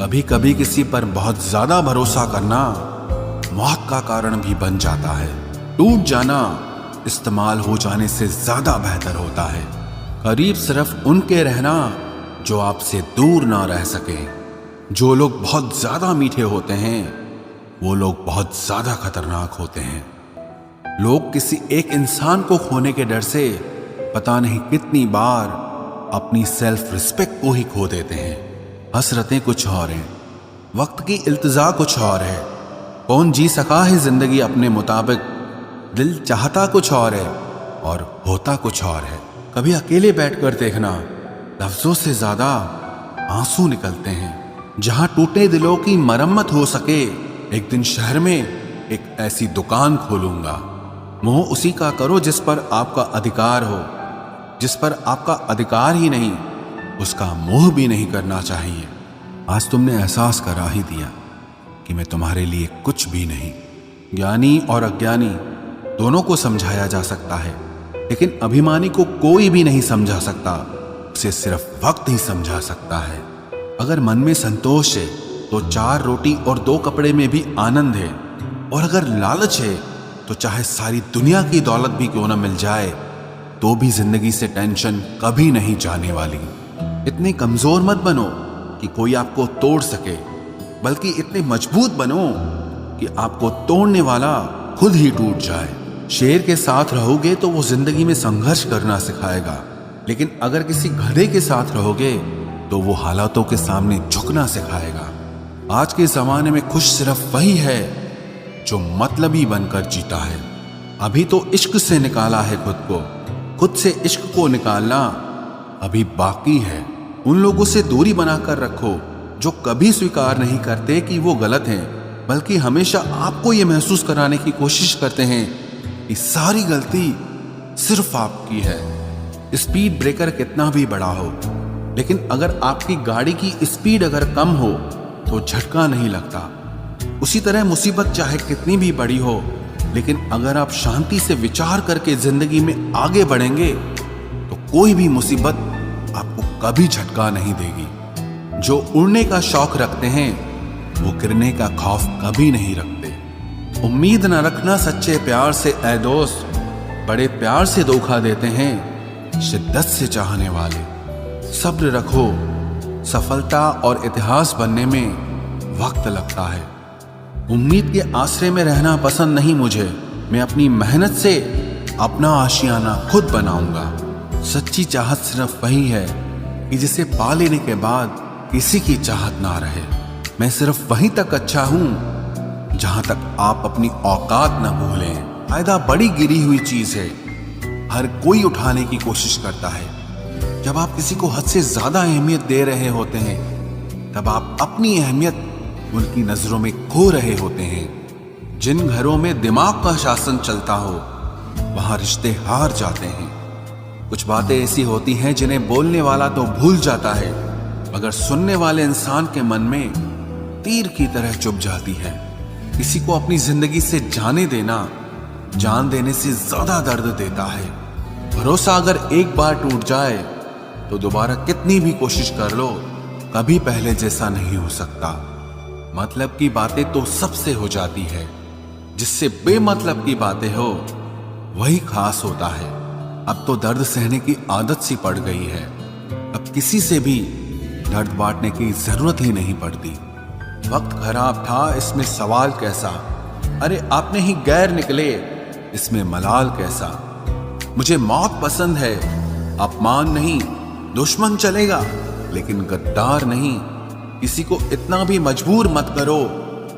कभी कभी किसी पर बहुत ज्यादा भरोसा करना मौत का कारण भी बन जाता है। टूट जाना इस्तेमाल हो जाने से ज्यादा बेहतर होता है। करीब सिर्फ उनके रहना जो आपसे दूर ना रह सके। जो लोग बहुत ज्यादा मीठे होते हैं वो लोग बहुत ज्यादा खतरनाक होते हैं। लोग किसी एक इंसान को खोने के डर से पता नहीं कितनी बार अपनी सेल्फ रिस्पेक्ट को ही खो देते हैं। हसरतें कुछ और हैं, वक्त की इल्तिजा कुछ और है। कौन जी सका है जिंदगी अपने मुताबिक, दिल चाहता कुछ और है और होता कुछ और है। कभी अकेले बैठकर देखना, लफ्जों से ज्यादा आंसू निकलते हैं। जहां टूटे दिलों की मरम्मत हो सके, एक दिन शहर में एक ऐसी दुकान खोलूंगा। मोह उसी का करो जिस पर आपका अधिकार हो, जिस पर आपका अधिकार ही नहीं उसका मोह भी नहीं करना चाहिए। आज तुमने एहसास करा ही दिया कि मैं तुम्हारे लिए कुछ भी नहीं। ज्ञानी और अज्ञानी दोनों को समझाया जा सकता है, लेकिन अभिमानी को कोई भी नहीं समझा सकता। उसे सिर्फ वक्त ही समझा सकता है। अगर मन में संतोष है तो 4 रोटी और 2 कपड़े में भी आनंद है, और अगर लालच है तो चाहे सारी दुनिया की दौलत भी क्यों न मिल जाए तो भी जिंदगी से टेंशन कभी नहीं जाने वाली। इतने कमजोर मत बनो कि कोई आपको तोड़ सके, बल्कि इतने मजबूत बनो कि आपको तोड़ने वाला खुद ही टूट जाए। शेर के साथ रहोगे तो वो जिंदगी में संघर्ष करना सिखाएगा, लेकिन अगर किसी गधे के साथ रहोगे तो वो हालातों के सामने झुकना सिखाएगा। आज के जमाने में खुश सिर्फ वही है जो मतलबी बनकर जीता है। अभी तो इश्क से निकाला है खुद को, खुद से इश्क को निकालना अभी बाकी है। उन लोगों से दूरी बनाकर रखो जो कभी स्वीकार नहीं करते कि वो गलत हैं, बल्कि हमेशा आपको ये महसूस कराने की कोशिश करते हैं कि सारी गलती सिर्फ आपकी है। स्पीड ब्रेकर कितना भी बड़ा हो, लेकिन अगर आपकी गाड़ी की स्पीड अगर कम हो तो झटका नहीं लगता। उसी तरह मुसीबत चाहे कितनी भी बड़ी हो, लेकिन अगर आप शांति से विचार करके जिंदगी में आगे बढ़ेंगे तो कोई भी मुसीबत आपको कभी झटका नहीं देगी। जो उड़ने का शौक रखते हैं वो गिरने का खौफ कभी नहीं रखते। उम्मीद न रखना सच्चे प्यार से ऐ दोस्त, बड़े प्यार से धोखा देते हैं शिद्दत से चाहने वाले। सब्र रखो, सफलता और इतिहास बनने में वक्त लगता है। उम्मीद के आसरे में रहना पसंद नहीं मुझे। मैं अपनी मेहनत से अपना आशियाना खुद बनाऊंगा। सच्ची चाहत सिर्फ वही है कि जिसे पा लेने के बाद किसी की चाहत ना रहे। मैं सिर्फ वहीं तक अच्छा हूं जहां तक आप अपनी औकात ना भूलें। फायदा बड़ी गिरी हुई चीज है, हर कोई उठाने की कोशिश करता है। जब आप किसी को हद से ज्यादा अहमियत दे रहे होते हैं तब आप अपनी अहमियत उनकी नजरों में खो रहे होते हैं। जिन घरों में दिमाग का शासन चलता हो वहां रिश्ते हार जाते हैं। कुछ बातें ऐसी होती हैं जिन्हें बोलने वाला तो भूल जाता है, मगर सुनने वाले इंसान के मन में तीर की तरह चुभ जाती है। किसी को अपनी जिंदगी से जाने देना जान देने से ज्यादा दर्द देता है। भरोसा अगर एक बार टूट जाए तो दोबारा कितनी भी कोशिश कर लो कभी पहले जैसा नहीं हो सकता। मतलब की बातें तो सबसे हो जाती है, जिससे बेमतलब की बातें हो वही खास होता है। अब तो दर्द सहने की आदत सी पड़ गई है। अब किसी से भी दर्द बांटने की जरूरत ही नहीं पड़ती। वक्त खराब था इसमें सवाल कैसा, अरे आपने ही गैर निकले इसमें मलाल कैसा। मुझे मौत पसंद है, अपमान नहीं, दुश्मन चलेगा लेकिन गद्दार नहीं। किसी को इतना भी मजबूर मत करो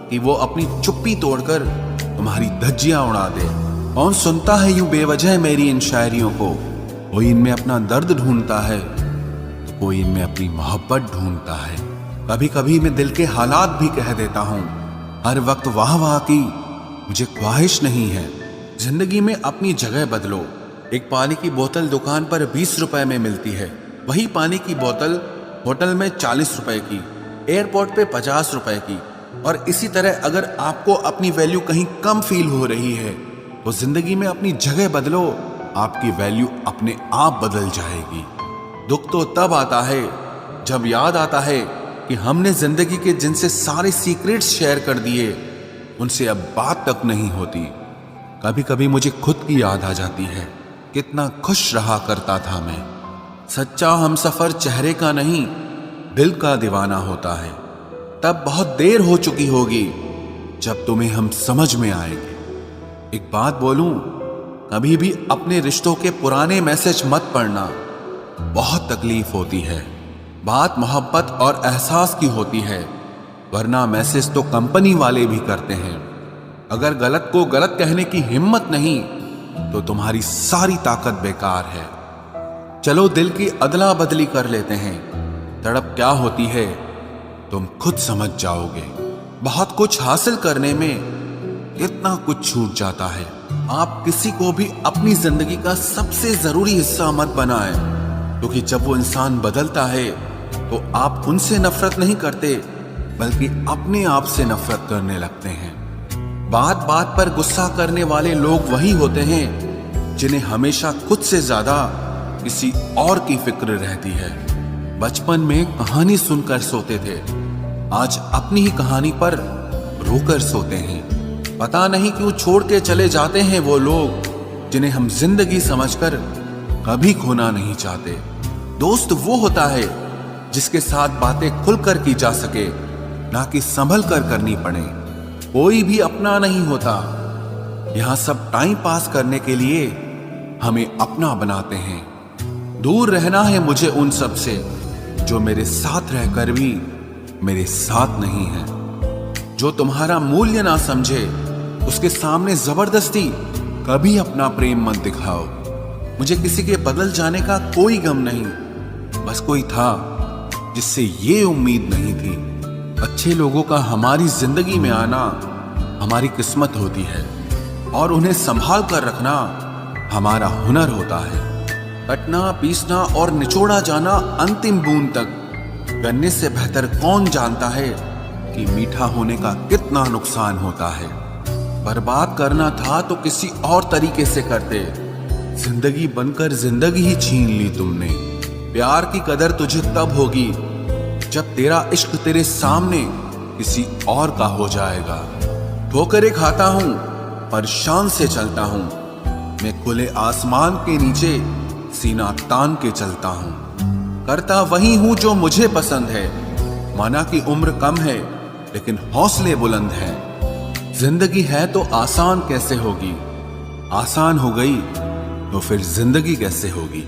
कि वो अपनी चुप्पी तोड़कर तुम्हारी धज्जियां उड़ा दे। कौन सुनता है यूं बेवजह मेरी इन शायरियों को। कोई इनमें अपना दर्द ढूंढता है तो कोई इनमें अपनी मोहब्बत ढूंढता है। कभी कभी मैं दिल के हालात भी कह देता हूं। हर वक्त वाह वाह की मुझे ख्वाहिश नहीं है। जिंदगी में अपनी जगह बदलो। एक पानी की बोतल दुकान पर 20 रुपए में मिलती है, वही पानी की बोतल होटल में 40 रुपए की, एयरपोर्ट पे 50 रुपए की। और इसी तरह अगर आपको अपनी वैल्यू कहीं कम फील हो रही है तो जिंदगी में अपनी जगह बदलो, आपकी वैल्यू अपने आप बदल जाएगी। दुख तो तब आता है जब याद आता है कि हमने जिंदगी के जिनसे सारे सीक्रेट्स शेयर कर दिए उनसे अब बात तक नहीं होती। कभी कभी मुझे खुद की याद आ जाती है, कितना खुश रहा करता था मैं। सच्चा हमसफर चेहरे का नहीं दिल का दीवाना होता है। तब बहुत देर हो चुकी होगी जब तुम्हें हम समझ में आएंगे। एक बात बोलूं, कभी भी अपने रिश्तों के पुराने मैसेज मत पढ़ना, बहुत तकलीफ होती है। बात मोहब्बत और एहसास की होती है, वरना मैसेज तो कंपनी वाले भी करते हैं। अगर गलत को गलत कहने की हिम्मत नहीं तो तुम्हारी सारी ताकत बेकार है। चलो दिल की अदला बदली कर लेते हैं, तड़प क्या होती है तुम खुद समझ जाओगे। बहुत कुछ हासिल करने में कितना कुछ छूट जाता है। आप किसी को भी अपनी जिंदगी का सबसे जरूरी हिस्सा मत बनाएं, क्योंकि जब वो इंसान बदलता है तो आप उनसे नफरत नहीं करते बल्कि अपने आप से नफरत करने लगते हैं। बात बात पर गुस्सा करने वाले लोग वही होते हैं जिन्हें हमेशा खुद से ज्यादा किसी और की फिक्र रहती है। बचपन में कहानी सुनकर सोते थे, आज अपनी ही कहानी पर रोकर सोते हैं। पता नहीं क्यों छोड़ के चले जाते हैं वो लोग जिन्हें हम जिंदगी समझकर कभी खोना नहीं चाहते। दोस्त वो होता है जिसके साथ बातें खुलकर की जा सके, ना कि संभल कर करनी पड़े। कोई भी अपना नहीं होता, यहां सब टाइम पास करने के लिए हमें अपना बनाते हैं। दूर रहना है मुझे उन सब से जो मेरे साथ रहकर भी मेरे साथ नहीं है। जो तुम्हारा मूल्य ना समझे उसके सामने जबरदस्ती कभी अपना प्रेम मत दिखाओ। मुझे किसी के बदल जाने का कोई गम नहीं, बस कोई था जिससे ये उम्मीद नहीं थी। अच्छे लोगों का हमारी जिंदगी में आना हमारी किस्मत होती है और उन्हें संभाल कर रखना हमारा हुनर होता है। कटना, पीसना और निचोड़ा जाना अंतिम बूंद तक करने से बेहतर कौन जानता है कि मीठा होने का कितना नुकसान होता है। बर्बाद करना था तो किसी और तरीके से करते, जिंदगी बनकर जिंदगी ही छीन ली तुमने। प्यार की कदर तुझे तब होगी जब तेरा इश्क तेरे सामने किसी और का हो जाएगा। ठोकरें खाता हूं पर शान से चलता हूं, मैं खुले आसमान के नीचे सीना तान के चलता हूं। करता वही हूं जो मुझे पसंद है, माना कि उम्र कम है लेकिन हौसले बुलंद हैं। जिंदगी है तो आसान कैसे होगी, आसान हो गई तो फिर जिंदगी कैसे होगी।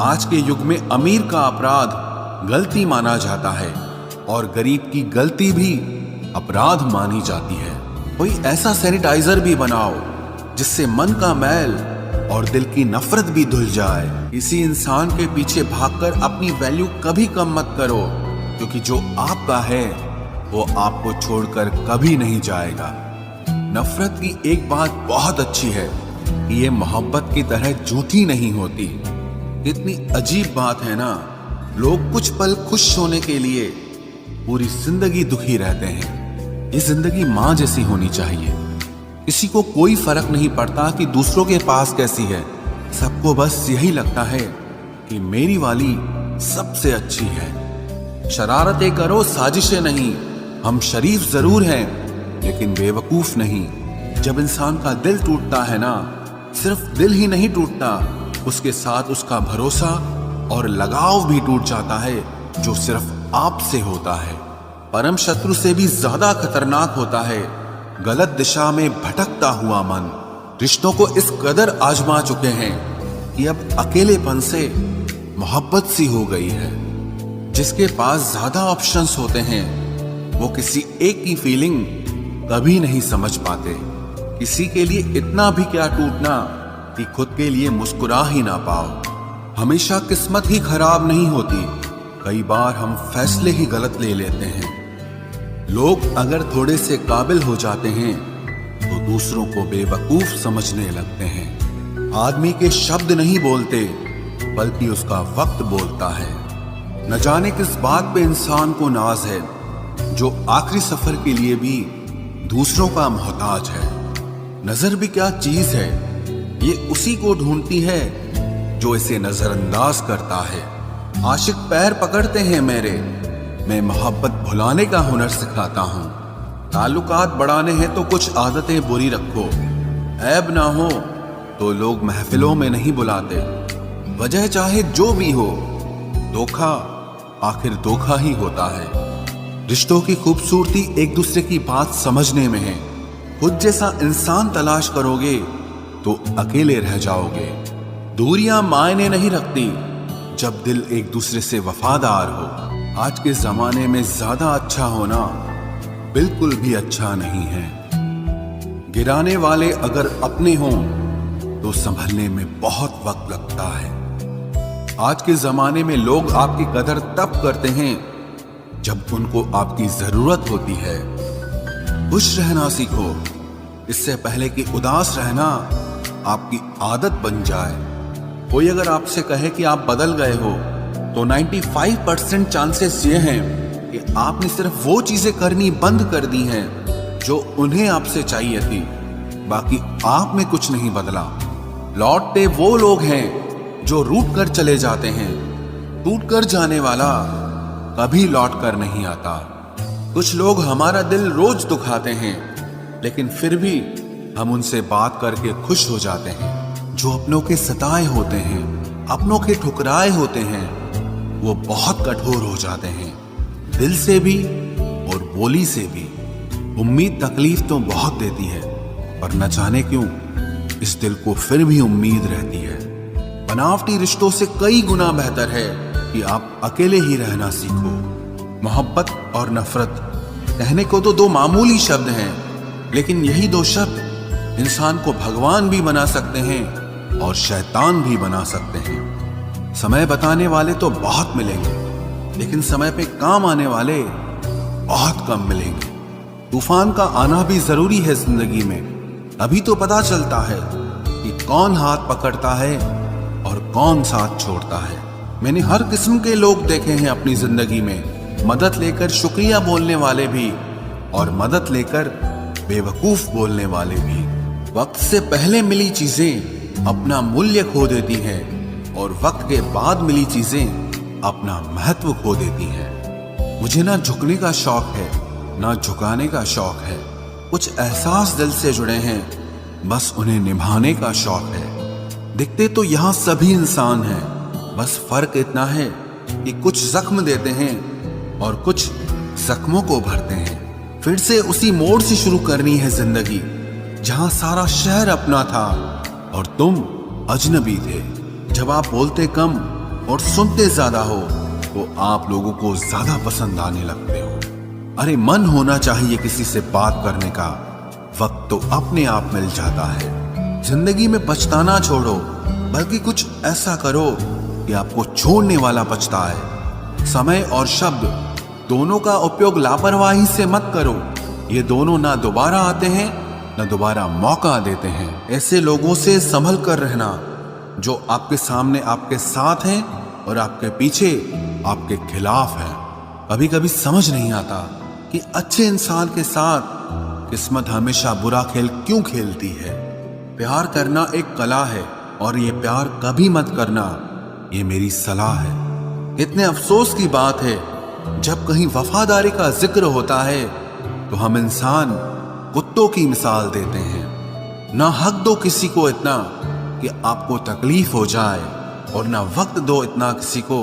आज के युग में अमीर का अपराध गलती माना जाता है और गरीब की गलती भी अपराध मानी जाती है। कोई ऐसा सैनिटाइजर भी बनाओ जिससे मन का मैल और दिल की नफरत भी धुल जाए। किसी इंसान के पीछे भागकर अपनी वैल्यू कभी कम मत करो, क्योंकि जो आपका है वो आपको छोड़कर कभी नहीं जाएगा। नफरत की एक बात बहुत अच्छी है कि ये मोहब्बत की तरह झूठी नहीं होती। इतनी अजीब बात है ना, लोग कुछ पल खुश होने के लिए पूरी जिंदगी दुखी रहते हैं। ये जिंदगी माँ जैसी होनी चाहिए, किसी को कोई फर्क नहीं पड़ता कि दूसरों के पास कैसी है। सबको बस यही लगता है कि मेरी वाली सबसे अच्छी है। शरारतें करो, साजिशें नहीं। हम शरीफ जरूर हैं लेकिन बेवकूफ नहीं। जब इंसान का दिल टूटता है ना, सिर्फ दिल ही नहीं टूटता, उसके साथ उसका भरोसा और लगाव भी टूट जाता है जो सिर्फ आपसे होता है। परम शत्रु से भी ज्यादा खतरनाक होता है गलत दिशा में भटकता हुआ मन। रिश्तों को इस कदर आजमा चुके हैं कि अब अकेलेपन से मोहब्बत सी हो गई है। जिसके पास ज्यादा ऑप्शंस होते हैं वो किसी एक की फीलिंग कभी नहीं समझ पाते। किसी के लिए इतना भी क्या टूटना कि खुद के लिए मुस्कुरा ही ना पाओ। हमेशा किस्मत ही खराब नहीं होती, कई बार हम फैसले ही गलत ले लेते हैं। लोग अगर थोड़े से काबिल हो जाते हैं तो दूसरों को बेवकूफ समझने लगते हैं। आदमी के शब्द नहीं बोलते बल्कि उसका वक्त बोलता है। न जाने किस बात पे इंसान को नाज है जो आखिरी सफर के लिए भी दूसरों का मोहताज है। नजर भी क्या चीज है, ये उसी को ढूंढती है जो इसे नजरअंदाज करता है। आशिक पैर पकड़ते हैं मेरे, मैं मोहब्बत भुलाने का हुनर सिखाता हूँ। ताल्लुकात बढ़ाने हैं तो कुछ आदतें बुरी रखो। ऐब ना हो तो लोग महफिलों में नहीं बुलाते। वजह चाहे जो भी हो, धोखा आखिर धोखा ही होता है। रिश्तों की खूबसूरती एक दूसरे की बात समझने में है। खुद जैसा इंसान तलाश करोगे तो अकेले रह जाओगे। दूरियां मायने नहीं रखती जब दिल एक दूसरे से वफादार हो। आज के जमाने में ज्यादा अच्छा होना बिल्कुल भी अच्छा नहीं है। गिराने वाले अगर अपने हों तो संभलने में बहुत वक्त लगता है। आज के जमाने में लोग आपकी कदर तब करते हैं जब उनको आपकी जरूरत होती है। खुश रहना सीखो, इससे पहले कि उदास रहना आपकी आदत बन जाए। कोई अगर आपसे कहे कि आप बदल गए हो तो 95% चांसेस ये हैं कि आपने सिर्फ वो चीजें करनी बंद कर दी हैं जो उन्हें आपसे चाहिए थी। बाकी आप में कुछ नहीं बदला। लौटते वो लोग हैं जो रूठ कर चले जाते हैं। टूट कर जाने वाला कभी लौट कर नहीं आता। कुछ लोग हमारा दिल रोज दुखाते हैं, लेकिन फिर भी हम उनसे बात करके खुश हो जाते हैं। जो अपनों के सताए होते हैं, अपनों के ठुकराए होते हैं, वो बहुत कठोर हो जाते हैं, दिल से भी और बोली से भी। उम्मीद तकलीफ तो बहुत देती है, पर न जाने क्यों इस दिल को फिर भी उम्मीद रहती है। बनावटी रिश्तों से कई गुना बेहतर है कि आप अकेले ही रहना सीखो। मोहब्बत और नफरत कहने को तो दो मामूली शब्द हैं, लेकिन यही दो शब्द इंसान को भगवान भी बना सकते हैं और शैतान भी बना सकते हैं। समय बताने वाले तो बहुत मिलेंगे, लेकिन समय पे काम आने वाले बहुत कम मिलेंगे। तूफान का आना भी जरूरी है जिंदगी में, अभी तो पता चलता है कि कौन हाथ पकड़ता है और कौन साथ छोड़ता है। मैंने हर किस्म के लोग देखे हैं अपनी जिंदगी में, मदद लेकर शुक्रिया बोलने वाले भी और मदद लेकर बेवकूफ बोलने वाले भी। वक्त से पहले मिली चीजें अपना मूल्य खो देती हैं और वक्त के बाद मिली चीजें अपना महत्व खो देती हैं। मुझे ना झुकने का शौक है, ना झुकाने का शौक है। कुछ एहसास दिल से जुड़े हैं, बस उन्हें निभाने का शौक है। दिखते तो यहाँ सभी इंसान हैं, बस फर्क इतना है कि कुछ जख्म देते हैं और कुछ जख्मों को भरते हैं। फिर से उसी मोड़ से शुरू करनी है जिंदगी, जहां सारा शहर अपना था और तुम अजनबी थे। जब आप बोलते कम और सुनते ज्यादा हो तो आप लोगों को ज्यादा पसंद आने लगते हो। अरे मन होना चाहिए किसी से बात करने का, वक्त तो अपने आप मिल जाता है। जिंदगी में पछताना छोड़ो, बल्कि कुछ ऐसा करो कि आपको छोड़ने वाला पछताए। समय और शब्द दोनों का उपयोग लापरवाही से मत करो। ये दोनों ना दोबारा आते हैं ना दोबारा मौका देते हैं। ऐसे लोगों से संभल कर रहना जो आपके सामने आपके साथ हैं और आपके पीछे आपके खिलाफ हैं। कभी कभी समझ नहीं आता कि अच्छे इंसान के साथ किस्मत हमेशा बुरा खेल क्यों खेलती है। प्यार करना एक कला है और ये प्यार कभी मत करना, ये मेरी सलाह है। इतने अफसोस की बात है, जब कहीं वफादारी का जिक्र होता है तो हम इंसान कुत्तों की मिसाल देते हैं। ना हक दो किसी को इतना कि आपको तकलीफ हो जाए, और ना वक्त दो इतना किसी को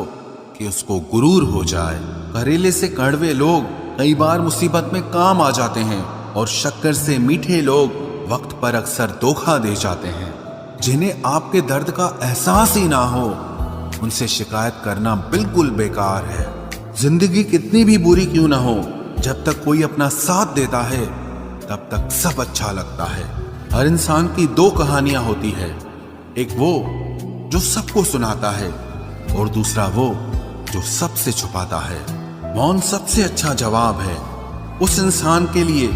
कि उसको गुरूर हो जाए। करेले से कड़वे लोग कई बार मुसीबत में काम आ जाते हैं, और शक्कर से मीठे लोग वक्त पर अक्सर धोखा दे जाते हैं। जिन्हें आपके दर्द का एहसास ही ना हो, उनसे शिकायत करना बिल्कुल बेकार है। जिंदगी कितनी भी बुरी क्यों ना हो, जब तक कोई अपना साथ देता है तब तक सब अच्छा लगता है। हर इंसान की दो कहानियां होती है, एक वो जो सबको सुनाता है और दूसरा वो जो सबसे छुपाता है। मौन सबसे अच्छा जवाब है उस इंसान के लिए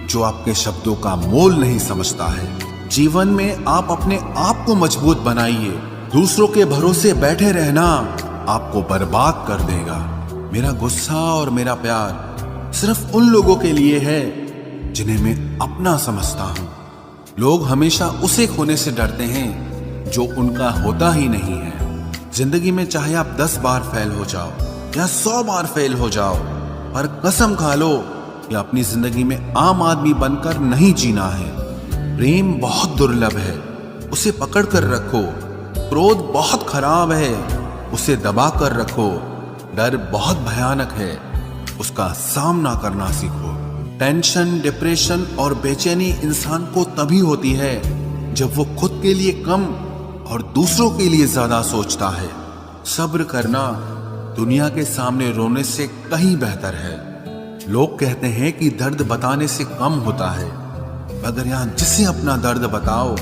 जो आपके शब्दों का मोल नहीं समझता है। जीवन में आप अपने आप को मजबूत बनाइए। दूसरों के भरोसे बैठे रहना आपको बर्बाद कर देगा। मेरा गुस्सा और मेरा प्यार सिर्फ उन लोगों के लिए है जिन्हें मैं अपना समझता हूँ। लोग हमेशा उसे खोने से डरते हैं जो उनका होता ही नहीं है। जिंदगी में चाहे आप 10 बार फेल हो जाओ, या 100 बार फेल हो जाओ, पर कसम खा लो कि अपनी जिंदगी में आम आदमी बनकर नहीं जीना है। प्रेम बहुत दुर्लभ है, उसे पकड़ कर रखो। क्रोध बहुत खराब है, उसे दबा कर रखो। डर बहुत भयानक है, उसका सामना करना सीखो। टेंशन, डिप्रेशन और बेचैनी इंसान को तभी होती है जब वो खुद के लिए कम और दूसरों के लिए ज्यादा सोचता है। सब्र करना दुनिया के सामने रोने से कहीं बेहतर है। लोग कहते हैं कि दर्द बताने से कम होता है, मगर यहां जिसे अपना दर्द बताओ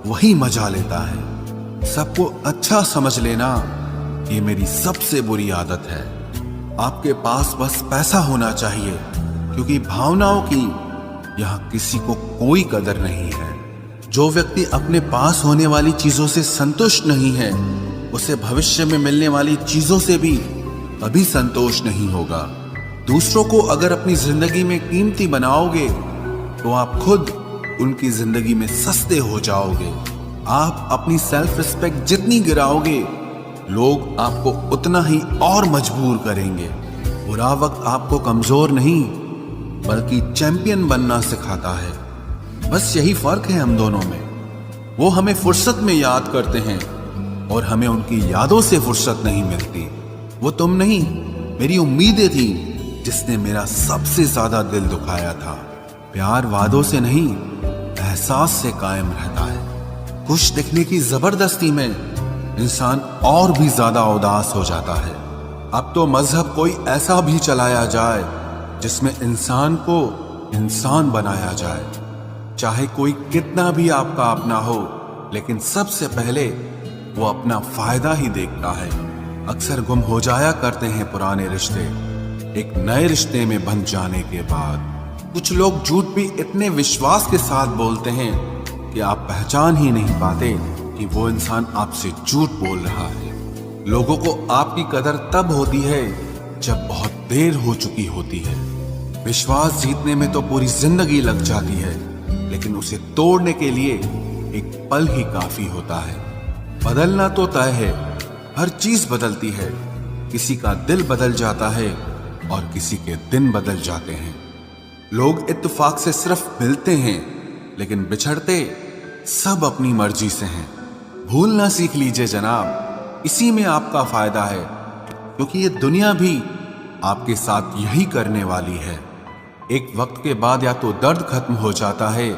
वही मजा लेता है। सबको अच्छा समझ लेना ये मेरी सबसे बुरी आदत है। आपके पास बस पैसा होना चाहिए, क्योंकि भावनाओं की यहां किसी को कोई कदर नहीं है। जो व्यक्ति अपने पास होने वाली चीजों से संतुष्ट नहीं है, उसे भविष्य में मिलने वाली चीजों से भी कभी संतोष नहीं होगा। दूसरों को अगर अपनी जिंदगी में कीमती बनाओगे तो आप खुद उनकी जिंदगी में सस्ते हो जाओगे। आप अपनी सेल्फ रिस्पेक्ट जितनी गिराओगे, लोग आपको उतना ही और मजबूर करेंगे। बुरा वक्त आपको कमजोर नहीं बल्कि चैंपियन बनना सिखाता है। बस यही फर्क है हम दोनों में। वो हमें फुर्सत में याद करते हैं और हमें उनकी यादों से फुर्सत नहीं मिलती। वो तुम नहीं, मेरी उम्मीदें थी जिसने मेरा सबसे ज्यादा दिल दुखाया था। प्यार वादों से नहीं, एहसास से कायम रहता है। खुश दिखने की जबरदस्ती में इंसान और भी ज्यादा उदास हो जाता है। अब तो मजहब कोई ऐसा भी चलाया जाए जिसमें इंसान को इंसान बनाया जाए। चाहे कोई कितना भी आपका अपना हो, लेकिन सबसे पहले वो अपना फायदा ही देखता है। अक्सर गुम हो जाया करते हैं पुराने रिश्ते एक नए रिश्ते में बंध जाने के बाद। कुछ लोग झूठ भी इतने विश्वास के साथ बोलते हैं कि आप पहचान ही नहीं पाते कि वो इंसान आपसे झूठ बोल रहा है। लोगों को आपकी कदर तब होती है जब बहुत देर हो चुकी होती है। विश्वास जीतने में तो पूरी जिंदगी लग जाती है, लेकिन उसे तोड़ने के लिए एक पल ही काफी होता है। बदलना तो तय है, हर चीज बदलती है। किसी का दिल बदल जाता है और किसी के दिन बदल जाते हैं। लोग इत्तेफाक से सिर्फ मिलते हैं, लेकिन बिछड़ते सब अपनी मर्जी से हैं। भूलना सीख लीजिए जनाब, इसी में आपका फायदा है, क्योंकि ये दुनिया भी आपके साथ यही करने वाली है। एक वक्त के बाद या तो दर्द खत्म हो जाता है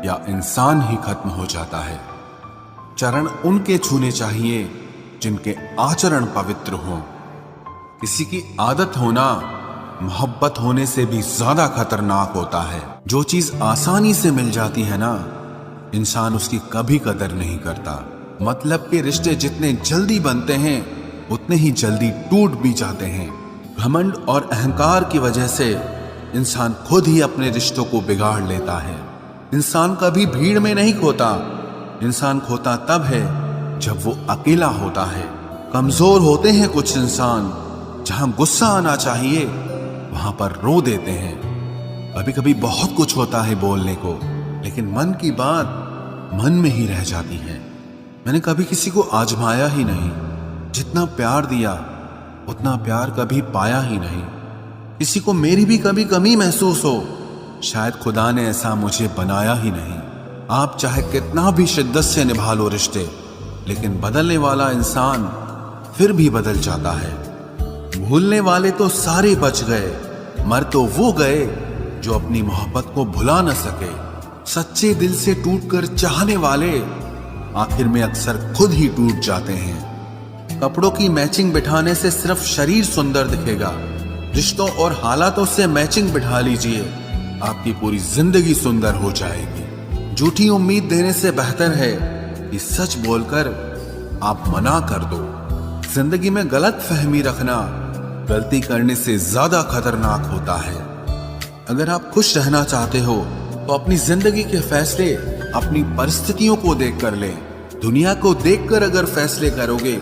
या इंसान ही खत्म हो जाता है। चरण उनके छूने चाहिए जिनके आचरण पवित्र हों। किसी की आदत होना मोहब्बत होने से भी ज्यादा खतरनाक होता है। जो चीज आसानी से मिल जाती है ना, इंसान उसकी कभी कदर नहीं करता। मतलब के रिश्ते जितने जल्दी बनते हैं उतने ही जल्दी टूट भी जाते हैं। घमंड और अहंकार की वजह से इंसान खुद ही अपने रिश्तों को बिगाड़ लेता है। इंसान कभी भीड़ में नहीं खोता, इंसान खोता तब है जब वो अकेला होता है। कमजोर होते हैं कुछ इंसान, जहां गुस्सा आना चाहिए वहां पर रो देते हैं। कभी कभी बहुत कुछ होता है बोलने को, लेकिन मन की बात मन में ही रह जाती है। मैंने कभी किसी को आजमाया ही नहीं। जितना प्यार दिया उतना प्यार कभी पाया ही नहीं। किसी को मेरी भी कभी कमी महसूस हो, शायद खुदा ने ऐसा मुझे बनाया ही नहीं। आप चाहे कितना भी शिद्दत से निभा लो रिश्ते, लेकिन बदलने वाला इंसान फिर भी बदल जाता है। भूलने वाले तो सारे बच गए, मर तो वो गए जो अपनी मोहब्बत को भुला न सके। सच्चे दिल से टूटकर चाहने वाले आखिर में अक्सर खुद ही टूट जाते हैं। कपड़ों की मैचिंग बिठाने से सिर्फ शरीर सुंदर दिखेगा, रिश्तों और हालातों से मैचिंग बिठा लीजिए, आपकी पूरी जिंदगी सुंदर हो जाएगी। झूठी उम्मीद देने से बेहतर है कि सच बोलकर आप मना कर दो। जिंदगी में गलत फहमी रखना गलती करने से ज्यादा खतरनाक होता है। अगर आप खुश रहना चाहते हो तो अपनी जिंदगी के फैसले अपनी परिस्थितियों को देखकर लें। दुनिया को देखकर अगर फैसले करोगे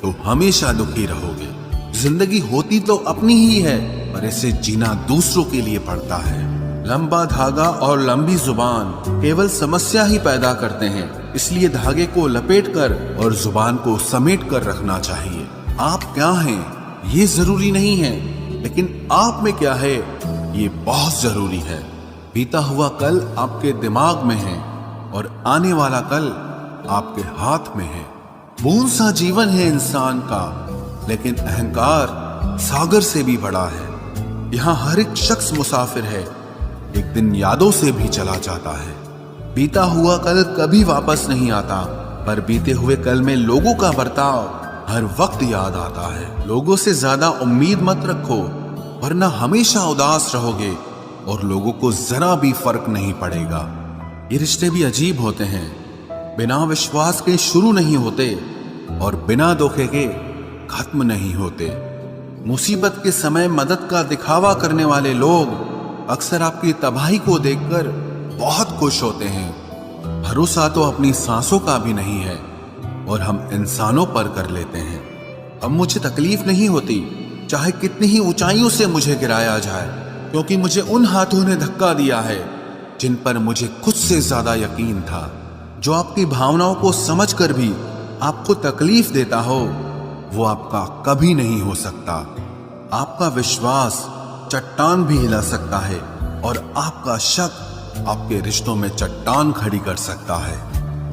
तो हमेशा दुखी रहोगे। जिंदगी होती तो अपनी ही है, पर इसे जीना दूसरों के लिए पड़ता है। लंबा धागा और लंबी जुबान केवल समस्या ही पैदा करते हैं, इसलिए धागे को लपेटकर और जुबान को समेट कर रखना चाहिए। आप क्या हैं ये जरूरी नहीं है, लेकिन आप में क्या है ये बहुत जरूरी है। बीता हुआ कल आपके दिमाग में है और आने वाला कल आपके हाथ में है। बूंद सा जीवन है इंसान का, लेकिन अहंकार सागर से भी बड़ा है। यहाँ हर एक शख्स मुसाफिर है, एक दिन यादों से भी चला जाता है। बीता हुआ कल कभी वापस नहीं आता, पर बीते हुए कल में लोगों का बर्ताव हर वक्त याद आता है। लोगों से ज्यादा उम्मीद मत रखो, वरना हमेशा उदास रहोगे और लोगों को जरा भी फर्क नहीं पड़ेगा। ये रिश्ते भी अजीब होते हैं, बिना विश्वास के शुरू नहीं होते और बिना धोखे के खत्म नहीं होते। मुसीबत के समय मदद का दिखावा करने वाले लोग अक्सर आपकी तबाही को देखकर बहुत खुश होते हैं। भरोसा तो अपनी सांसों का भी नहीं है और हम इंसानों पर कर लेते हैं। अब मुझे तकलीफ नहीं होती, चाहे कितनी ही ऊंचाइयों से मुझे गिराया जाए, क्योंकि मुझे उन हाथों ने धक्का दिया है जिन पर मुझे खुद से ज्यादा यकीन था। जो आपकी भावनाओं को समझकर भी आपको तकलीफ देता हो, वो आपका कभी नहीं हो सकता। आपका विश्वास चट्टान भी हिला सकता है और आपका शक आपके रिश्तों में चट्टान खड़ी कर सकता है।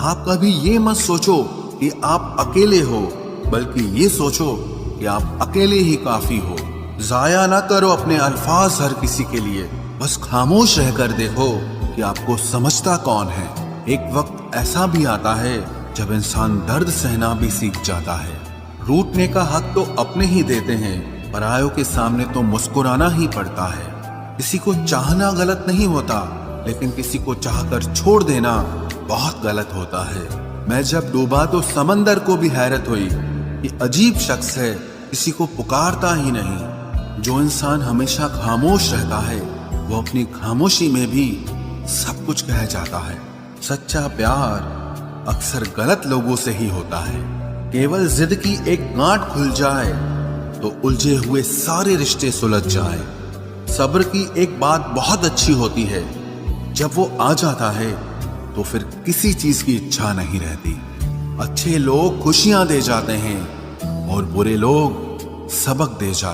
आप कभी ये मत सोचो कि आप अकेले हो, बल्कि ये सोचो कि आप अकेले ही काफी हो। जाया ना करो अपने अल्फाज हर किसी के लिए, बस खामोश रहकर देखो कि आपको समझता कौन है। एक वक्त ऐसा भी आता है जब इंसान दर्द सहना भी सीख जाता है। रूठने का हक तो अपने ही देते हैं, परायों के सामने तो मुस्कुराना ही पड़ता है। किसी को चाहना गलत नहीं होता, लेकिन किसी को चाहकर छोड़ देना बहुत गलत होता है। मैं जब डूबा तो समंदर को भी हैरत हुई कि अजीब शख्स है, किसी को पुकारता ही नहीं। जो इंसान हमेशा खामोश रहता है, वो अपनी खामोशी में भी सब कुछ कह जाता है। सच्चा प्यार अक्सर गलत लोगों से ही होता है। केवल जिद की एक गांठ खुल जाए तो उलझे हुए सारे रिश्ते सुलझ जाए। सब्र की एक बात बहुत अच्छी होती है, जब वो आ जाता है तो फिर किसी चीज की इच्छा नहीं रहती। अच्छे लोग खुशियां दे जाते हैं और बुरे लोग सबक दे जाते हैं।